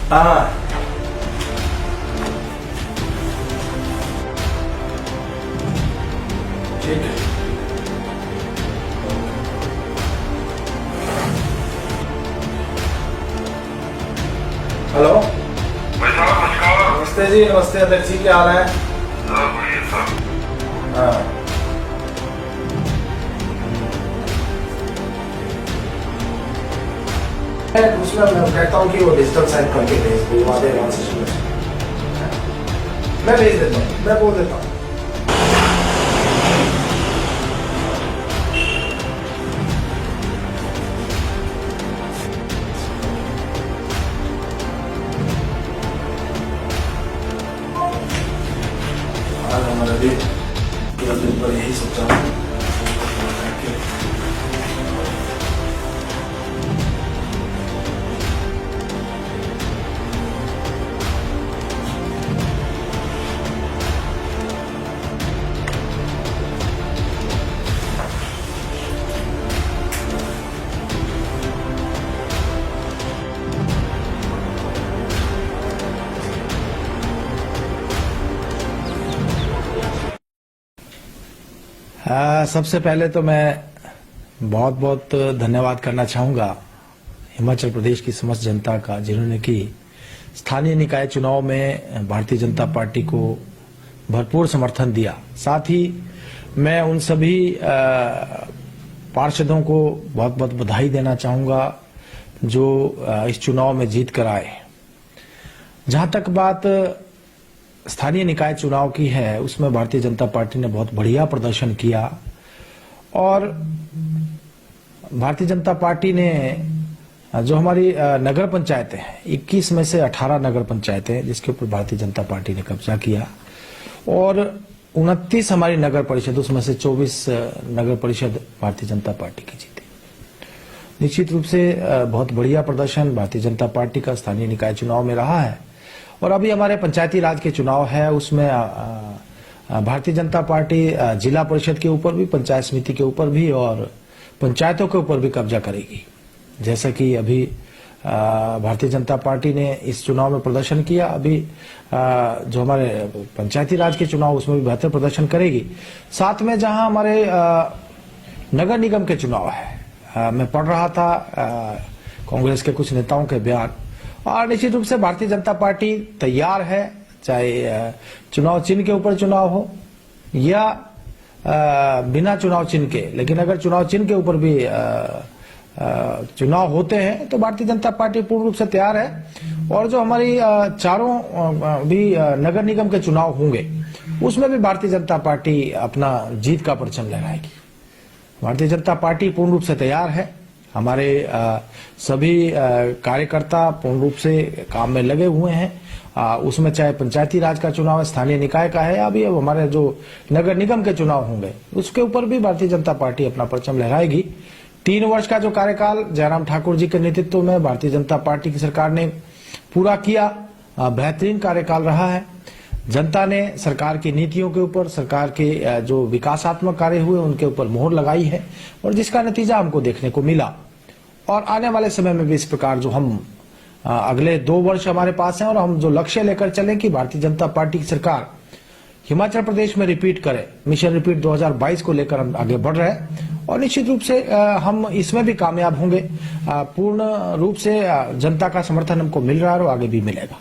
हाँ ठीक है। हेलो भाई साहब नमस्कार। नमस्ते जी, नमस्ते अध्यक्ष जी, क्या हाल है? बढ़िया सर। हाँ उसमें मैं कहता हूँ कि वो डिजिटल साइन करके भेज दो, वादे वहां से शुरू। मैं भेज देता हूँ, मैं बोल देता हूँ। आज हमारा भी पूरा दिन भर यही सोचा हूँ। सबसे पहले तो मैं बहुत बहुत धन्यवाद करना चाहूँगा हिमाचल प्रदेश की समस्त जनता का, जिन्होंने कि स्थानीय निकाय चुनाव में भारतीय जनता पार्टी को भरपूर समर्थन दिया। साथ ही मैं उन सभी पार्षदों को बहुत बहुत बधाई देना चाहूँगा जो इस चुनाव में जीत कर आए। जहाँ तक बात स्थानीय निकाय चुनाव की है, उसमें भारतीय जनता पार्टी ने बहुत बढ़िया प्रदर्शन किया और भारतीय जनता पार्टी ने जो हमारी नगर पंचायतें हैं, 21 में से 18 नगर पंचायतें जिसके ऊपर भारतीय जनता पार्टी ने कब्जा किया और 29 हमारी नगर परिषद, उसमें से 24 नगर परिषद भारतीय जनता पार्टी की जीती। निश्चित रूप से बहुत बढ़िया प्रदर्शन भारतीय जनता पार्टी का स्थानीय निकाय चुनाव में रहा है। और अभी हमारे पंचायती राज के चुनाव है, उसमें भारतीय जनता पार्टी जिला परिषद के ऊपर भी, पंचायत समिति के ऊपर भी और पंचायतों के ऊपर भी कब्जा करेगी। जैसा कि अभी भारतीय जनता पार्टी ने इस चुनाव में प्रदर्शन किया, अभी जो हमारे पंचायती राज के चुनाव उसमें भी बेहतर प्रदर्शन करेगी। साथ में जहां हमारे नगर निगम के चुनाव है, मैं पढ़ रहा था कांग्रेस के कुछ नेताओं के बयान, और निश्चित रूप से भारतीय जनता पार्टी तैयार है, चाहे चुनाव चिन्ह के ऊपर चुनाव हो या बिना चुनाव चिन्ह के। लेकिन अगर चुनाव चिन्ह के ऊपर भी चुनाव होते हैं तो भारतीय जनता पार्टी पूर्ण रूप से तैयार है। और जो हमारी चारों भी नगर निगम के चुनाव होंगे, उसमें भी भारतीय जनता पार्टी अपना जीत का परचम लहराएगी। भारतीय जनता पार्टी पूर्ण रूप से तैयार है। हमारे सभी कार्यकर्ता पूर्ण रूप से काम में लगे हुए हैं। उसमें चाहे पंचायती राज का चुनाव है, स्थानीय निकाय का है, या अभी अब हमारे जो नगर निगम के चुनाव होंगे उसके ऊपर भी भारतीय जनता पार्टी अपना परचम लहराएगी। 3 वर्ष का जो कार्यकाल जयराम ठाकुर जी के नेतृत्व में भारतीय जनता पार्टी की सरकार ने पूरा किया, बेहतरीन कार्यकाल रहा है। जनता ने सरकार की नीतियों के ऊपर, सरकार के जो विकासात्मक कार्य हुए उनके ऊपर मोहर लगाई है और जिसका नतीजा हमको देखने को मिला। और आने वाले समय में भी इस प्रकार जो हम अगले 2 वर्ष हमारे पास हैं और हम जो लक्ष्य लेकर चले कि भारतीय जनता पार्टी की सरकार हिमाचल प्रदेश में रिपीट करे, मिशन रिपीट 2022 को लेकर हम आगे बढ़ रहे हैं और निश्चित रूप से हम इसमें भी कामयाब होंगे। पूर्ण रूप से जनता का समर्थन हमको मिल रहा है और आगे भी मिलेगा।